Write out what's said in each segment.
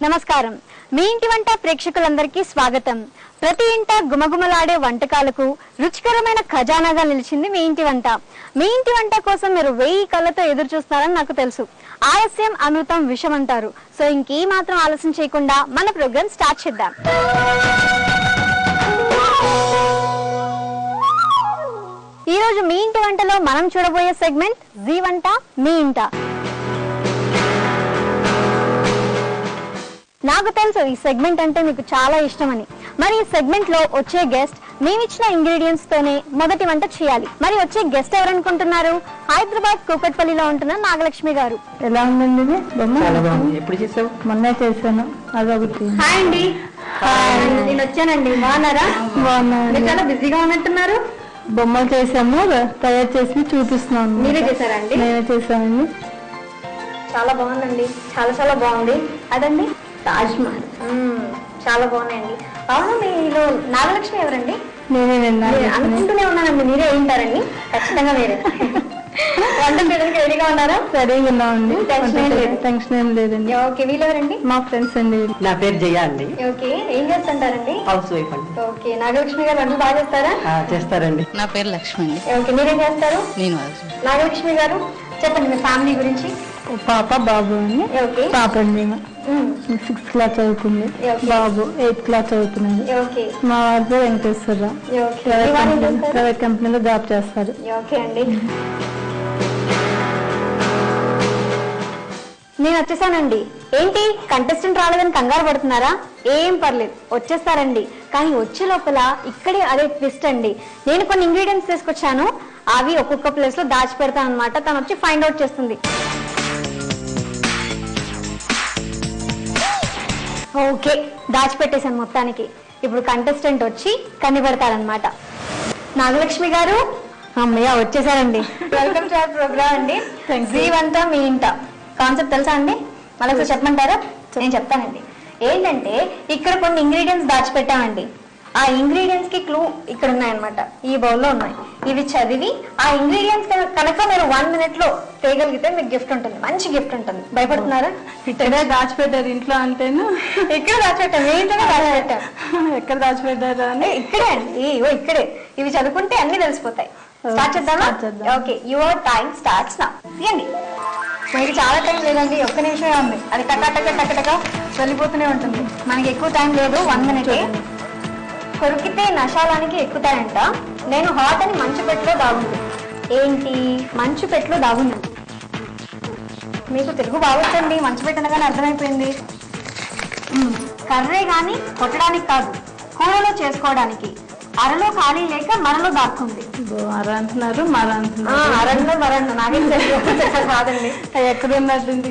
నమస్కారం. మీ ఇంటి వంట ప్రేక్షకులందరికీ స్వాగతం. ప్రతి ఇంట గుమగుమలాడే వంటకాలకు రుచికరమైన ఖజానాగా నిలిచింది మీ ఇంటి వంట. మీ ఇంటి వంట కోసం మీరు 1000 కళ్ళతో ఎదురు చూస్తున్నారని నాకు తెలుసు. ఆలస్యం అమృతం విషం అంటారు. సో ఇంకే మాత్రం ఆలస్యం చేయకుండా మన ప్రోగ్రామ్ స్టార్ట్ చేద్దాం. ఈ రోజు మీ ఇంటి వంటలో మనం చూడబోయే సెగ్మెంట్ జీ వంట మీ ఇంట. నాకు తెలుసు ఈ సెగ్మెంట్ అంటే మీకు చాలా ఇష్టమని. మరి ఈ సెగ్మెంట్ లో వచ్చే గెస్ట్ మేమిచ్చిన ఇంగ్రీడియంట్స్ తోనే మొదటి వంట చేయాలి. మరి వచ్చే గెస్ట్ ఎవరనుకుంటున్నారు? హైదరాబాద్ కూకట్పల్లిలో ఉంటున్న నాగలక్ష్మి గారు. ఎలా ఉందండి ఇది? ఎప్పుడు చేసావు? మొన్నే చేశాను. అదొకటి. హాయ్ అండి. నేను వచ్చానండి. బాగున్నారా? బాగున్నాను. చాలా బిజీగా ఉన్నట్టున్నారు. బొమ్మలు చేసాము, తయారు చేసి చూపిస్తున్నాను. మీరే చేశారండి? నేనే చేశానండి. చాలా బాగుందండి. చాలా చాలా బాగుంది. అదండి తాజ్ మహల్. చాలా బాగున్నాయండి. అవును, మీరు నాగలక్ష్మి ఎవరండి? నేనే అనుకుంటూనే ఉన్నానండి మీరే ఏంటారండి. ఖచ్చితంగా వేరే వంట చేయడానికి రెడీగా ఉన్నారా? రెడీగా ఉన్నామండి. టెన్షన్ ఏం లేదండి. ఓకే, వీళ్ళెవరండి? మా ఫ్రెండ్స్ అండి. నా పేరు జయ అండి. ఓకే, ఏం చేస్తుంటారండి? హౌస్ వైఫ్ అండి. ఓకే, నాగలక్ష్మి గారు వంటలు బాగా చేస్తారా? చేస్తారండి. నా పేరు లక్ష్మి అండి. ఓకే, మీరేం చేస్తారు? నేను నాగలక్ష్మి గారు చెప్పండి మీ ఫ్యామిలీ గురించి. పాప బాబు అండి. ఓకే, పాప అండి 6th క్లాస్ చదువుతుంది. బాబు 8th క్లాస్ చదువుతున్నాడు. ఓకే, మా వారి పేరు వెంకటేశ్వరరావు. ప్రైవేట్ కంపెనీలో జాబ్ చేస్తారు. ఓకే అండి. నేను వచ్చేసానండి. ఏంటి కంటెస్టెంట్ రాలేదని కంగారు పడుతున్నారా? ఏం పర్లేదు, వచ్చేస్తారండి. కానీ వచ్చే లోపల ఇక్కడే అదే ట్విస్ట్ అండి. నేను కొన్ని ఇంగ్రీడియంట్స్ తీసుకొచ్చాను. అవి ఒక్కొక్క ప్లేస్ లో దాచి పెడతాను అనమాట. తను వచ్చి ఫైండ్ అవుట్ చేస్తుంది. ఓకే, దాచిపెట్టేశాను మొత్తానికి. ఇప్పుడు కంటెస్టెంట్ వచ్చి కనిపెడతారనమాట. నాగలక్ష్మి గారు, అమ్మయ్య వచ్చేసారండి. వెల్కమ్ టు అవర్ ప్రోగ్రామ్ అండి. జీ వంట మీ ఇంట కాన్సెప్ట్ తెలుసా అండి? మళ్ళీ చెప్పమంటారా? నేను చెప్తానండి. ఏంటంటే ఇక్కడ కొన్ని ఇంగ్రీడియంట్స్ దాచిపెట్టామండి. ఆ ఇంగ్రీడియంట్స్ కి క్లూ ఇక్కడ ఉన్నాయన్నమాట. ఈ బౌల్లో ఉన్నాయి. ఇవి చదివి ఆ ఇంగ్రీడియంట్స్ కనుక మీరు 1 minute లో తేయగలిగితే మీకు గిఫ్ట్ ఉంటుంది. మంచి గిఫ్ట్ ఉంటుంది. భయపడుతున్నారా? ఇక్కడే దాచిపెట్టారు ఇంట్లో అంటేను. ఇక్కడ దాచిపెట్టాం. ఏంటనే దాచిపెట్టాం. ఎక్కడ దాచిపెట్టారు అని? ఇక్కడే అండి. ఇక్కడే. ఇవి చదువుకుంటే అన్ని తెలిసిపోతాయి. స్టార్ట్ చేద్దామా? Okay, your time starts now. తీయండి. మనకి చాలా టైం లేదండి, ఒక్క నిమిషమే ఉంది. అది టక వెళ్ళిపోతూనే ఉంటుంది. మనకి ఎక్కువ టైం లేదు, 1 minute. కొరికితే నశాలానికి ఎక్కుతాయంట. నేను హాట్ అని మంచు పెట్టులో దాగుంది. ఏంటి? మంచు పెట్టులో దాగుందండి. మీకు తెలుగు బాగొచ్చండి. మంచు పెట్టనగానే అర్థమైపోయింది. కర్రే గాని కొట్టడానికి కాదు, కూరలో చేసుకోవడానికి. అరలో ఖాళీ లేక మనలో దాక్కుంది. అర అంటున్నారు, మర అంటున్నారు. అరణ్లో మరణ్ నాకేం కాదండి. ఎక్కడ ఉన్నట్టుంది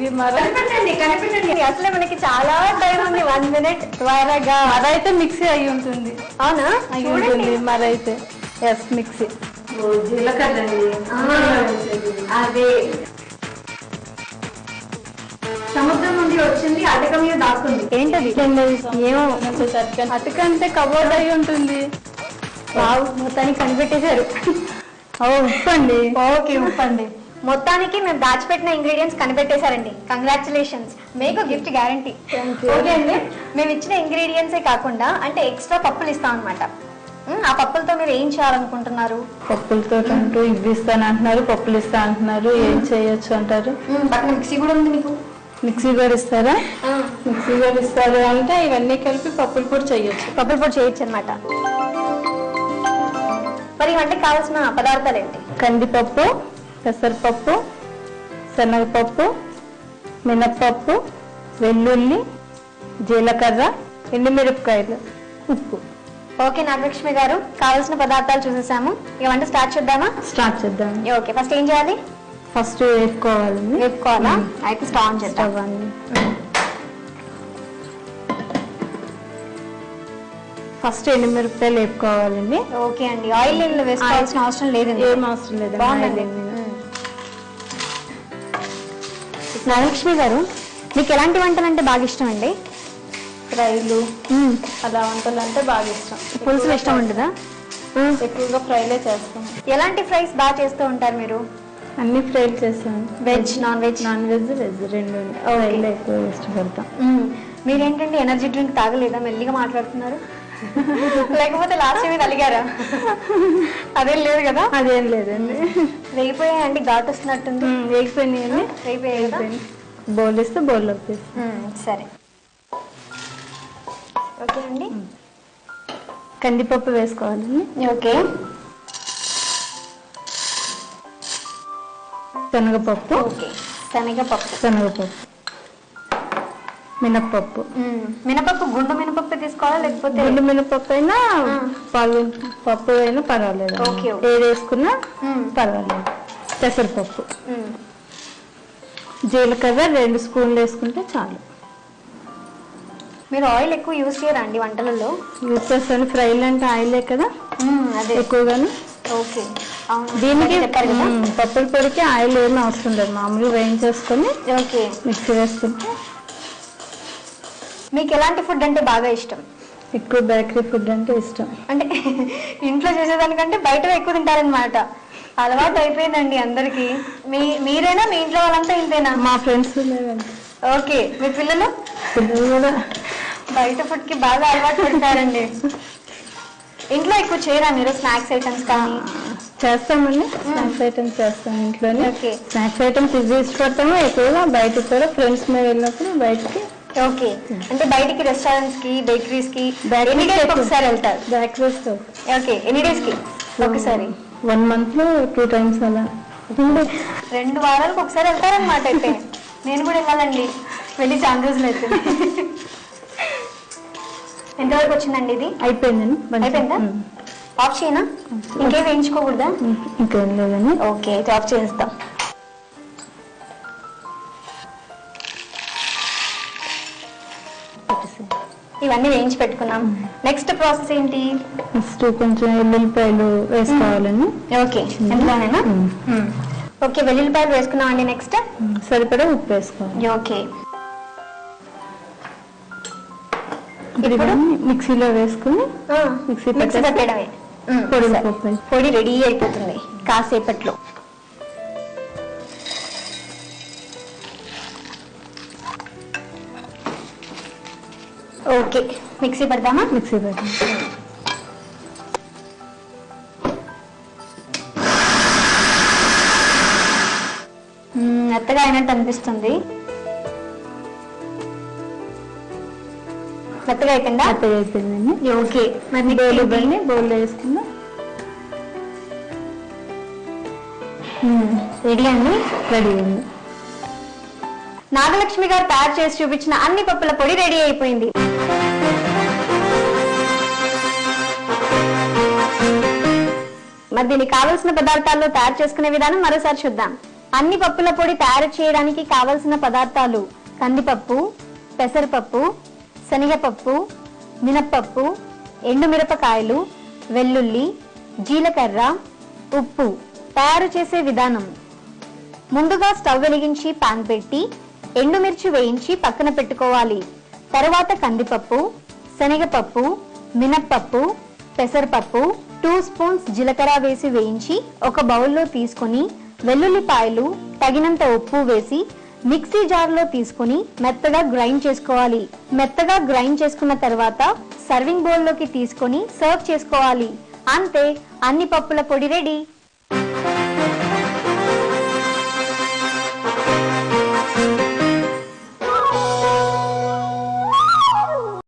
కనిపెట్టండి. అసలే మనకి చాలా టైం ఉంది. 1 minute. త్వరగా. అదైతే మిక్సీ అయి ఉంటుంది. అవునా? అయి ఉంటుంది మరైతే. Yes, mixie. అదే సముద్రం నుండి వచ్చింది, అటక మీద దాక్కుంది. ఏంటది? ఏమో అటుక అంటే కబోర్డ్ అయి ఉంటుంది. మొత్తానికి కనిపెట్టేశారు. ఉప్పు అండి. ఓకే, ఉప్పు అండి. మొత్తానికి మేము దాచిపెట్టిన ఇంగ్రీడియంట్స్ కనిపెట్టేశారండి. కంగ్రాచులేషన్స్, మీకు గిఫ్ట్ గ్యారంటీ. ఓకే అండి. మేము ఇచ్చిన ఇంగ్రీడియంట్సే కాకుండా అంటే ఎక్స్ట్రా పప్పులు ఇస్తాం అనమాట. ఆ పప్పులతో మీరు ఏం చేయాలనుకుంటున్నారు? పప్పులతో అంటూ ఇవి ఇస్తాను అంటున్నారు, పప్పులు ఇస్తా అంటున్నారు. ఏం చేయొచ్చు అంటారు? పక్కన మిక్సీ కూడా ఉంది మీకు. మిక్సీ కూడా ఇస్తారా? మిక్సీ కూడా ఇస్తారు అంటే ఇవన్నీ కలిపి పప్పులు కూడా చేయొచ్చు. పప్పులు కూడా చేయొచ్చు అనమాట. మరి వంటకి కావాల్సిన పదార్థాలు ఏంటి? కందిపప్పు, పెసరపప్పు, శనగపప్పు, మినప్పప్పు, వెల్లుల్లి, జీలకర్ర, ఎండుమిరపకాయలు, ఉప్పు. ఓకే నాగలక్ష్మి గారు, కావాల్సిన పదార్థాలు చూసేసాము. ఇక వంట స్టార్ట్ చేద్దామా? స్టార్ట్ చేద్దాం. ఓకే, ఫస్ట్ ఏం చేయాలి? ఫస్ట్ వేపుకోవాలండి. వేపుకోవాలా? అయితే స్టవ్ ఆన్ చేద్దాం. ఫస్ట్ ఎండుమిరపకాయలు వేపుకోవాలండి. ఓకే అండి. ఆయిల్ వేసుకోవాల్సిన అవసరం లేదండి. ఏం అవసరం లేదు. బాగుందండి. నాగలక్ష్మి గారు, మీకు ఎలాంటి వంటలు అంటే బాగా ఇష్టం అండి? ఫ్రైలు అలా వంటలు అంటే బాగా ఇష్టం. పులుసులు ఇష్టం ఉండదా? ఎక్కువగా ఫ్రైలే చేస్తాం. ఎలాంటి ఫ్రైస్ బాగా చేస్తూ ఉంటారు మీరు? అన్ని ఫ్రైలు చేస్తాను. Veg, non veg? Non veg, veg రెండు ఎక్కువ ఇష్టపడతాం. మీరేంటండి ఎనర్జీ డ్రింక్ తాగలేదా? మెల్లిగా మాట్లాడుతున్నారు. లేకపోతే లాస్ట్ టైం అలిగారా? అదేం లేదు కదా? అదేం లేదండి. వేగిపోయాయండి, ఘాటు వస్తున్నట్టుంది. వేగిపోయినాయండి. వేగిపోయాయి కదా? బౌల్ ఇస్తే బౌల్లో తీసి. సరే, ఓకే అండి. కందిపప్పు వేసుకోవాలండి. ఓకే. శనగపప్పు. ఓకే, శనగపప్పు. శనగపప్పు, మినప్పప్పు. మినపప్పు గుండు మినపప్పు తీసుకోవాలా లేకపోతే గుండు మినపప్పు అయినా పాలు పప్పు అయినా పర్వాలేదు. ఓకే. ఏది వేసుకున్నా పర్వాలేదు. పెసరపప్పు, జీలకర్ర 2 స్పూన్లు వేసుకుంటే చాలు. మీరు ఆయిల్ ఎక్కువ యూజ్ చేయరా అండి వంటలలో? యూజ్ చేస్తాను. ఫ్రైలు అంటే ఆయిలే కదా అదే ఎక్కువగాను. ఓకే, అవును. దీనికి చెప్పారు కదా. పప్పుల పొడికి ఆయిల్ ఏమీ అవసరం లేదు. మామూలుగా వేయించేసుకొని ఓకే, మిక్సీ వేసుకుంటే. మీకు ఎలాంటి ఫుడ్ అంటే బాగా ఇష్టం? ఎక్కువ బేకరీ ఫుడ్ అంటే ఇష్టం. అంటే ఇంట్లో చేసేదానికంటే బయట ఎక్కువ తింటారనమాట. అలవాటు అయిపోయిందండి అందరికి. మీరేనా, మీ ఇంట్లో వాళ్ళంతా ఇంతేనా? మా ఫ్రెండ్స్ లేదండి. ఓకే, మీ పిల్లలు కూడా బయట ఫుడ్ కి బాగా అలవాటు పడతారండి. ఇంట్లో ఎక్కువ చేయరా మీరు స్నాక్స్ ఐటమ్స్ కానీ? చేస్తామండి. స్నాక్స్ ఐటమ్స్ చేస్తాం ఇంట్లోనే. ఓకే. స్నాక్స్ ఐటమ్స్ ఇది ఇష్టపడతాము ఎక్కువగా. బయటకు కూడా ఫ్రెండ్స్ మీద వెళ్ళినప్పుడు బయటకి. ఓకే, అంటే బయటికి రెస్టారెంట్స్ కి, బేకరీస్ కి ఎన్ని డేస్ ఒకసారి వెళ్తారు? బేకరీస్. ఓకే, ఎన్ని డేస్ కి ఒకసారి? 1 month లో 2 times అలా. 2 వారాలకు ఒకసారి వెళ్తారనమాట. అయితే నేను కూడా వెళ్ళాలండి. వెళ్ళి చాలా రోజులు అవుతుంది. ఎంతవరకు వచ్చిందండి ఇది? అయిపోయిందండి. అయిపోయిందా? ఆఫ్ చేయనా? ఇంకేం వేయించుకోకూడదా? ఇంకేం లేదండి. ఓకే, అయితే ఆఫ్ చేస్తాం. ఇవన్నీ వేయించి పెట్టుకున్నాం. నెక్స్ట్ ప్రాసెస్ ఏంటి? నెక్స్ట్ కొంచెం ఎల్లుల్లిపాయలు వేసుకోవాలండి. ఓకే, ఎందులోనైనా? ఓకే, వెల్లుల్లిపాయలు వేసుకున్నాం అండి. నెక్స్ట్ సరిపడా ఉప్పు వేసుకోవాలి. ఓకే, ఇప్పుడు మిక్సీలో వేసుకుని మిక్సీ పెట్టడమే. పొడి రెడీ అయిపోతుంది కాసేపట్లో. ఓకే, మిక్సీ పెడదామా? మిక్సీ పెడదాం. మెత్తగా అయినట్టు అనిపిస్తుంది. మెత్తగా అయిపోయిందా? మెత్తగా అయిపోయిందండి. ఓకే, మరి బౌల్లో వేసుకుందాం. రెడీ అండి. రెడీ అండి. నాగలక్ష్మి గారు తయారు చేసి చూపించిన అన్ని పప్పుల పొడి రెడీ అయిపోయింది. మరి దీనికి కావలసిన పదార్థాలు తయారు చేసుకునే విధానం మరోసారి చూద్దాం. అన్ని పప్పుల పొడి తయారు చేయడానికి కావలసిన పదార్థాలు: కందిపప్పు, పెసరపప్పు, శనగపప్పు, మినప్పప్పు, ఎండుమిరపకాయలు, వెల్లుల్లి, జీలకర్ర, ఉప్పు. తయారు చేసే విధానం: ముందుగా స్టవ్ వెలిగించి పాన్ పెట్టి ఎండుమిర్చి వేయించి పక్కన పెట్టుకోవాలి. తరువాత కందిపప్పు, శనగపప్పు, మినప్పప్పు, పెసరపప్పు, 2 స్పూన్స్ జీలకర్ర వేసి వేయించి ఒక బౌల్లో తీసుకొని వెల్లుల్లిపాయలు, తగినంత ఉప్పు వేసి మిక్సీ జార్లో తీసుకుని మెత్తగా గ్రైండ్ చేసుకోవాలి. మెత్తగా గ్రైండ్ చేసుకున్న తర్వాత సర్వింగ్ బౌల్లోకి తీసుకొని సర్వ్ చేసుకోవాలి. అంతే, అన్ని పప్పుల పొడి రెడీ.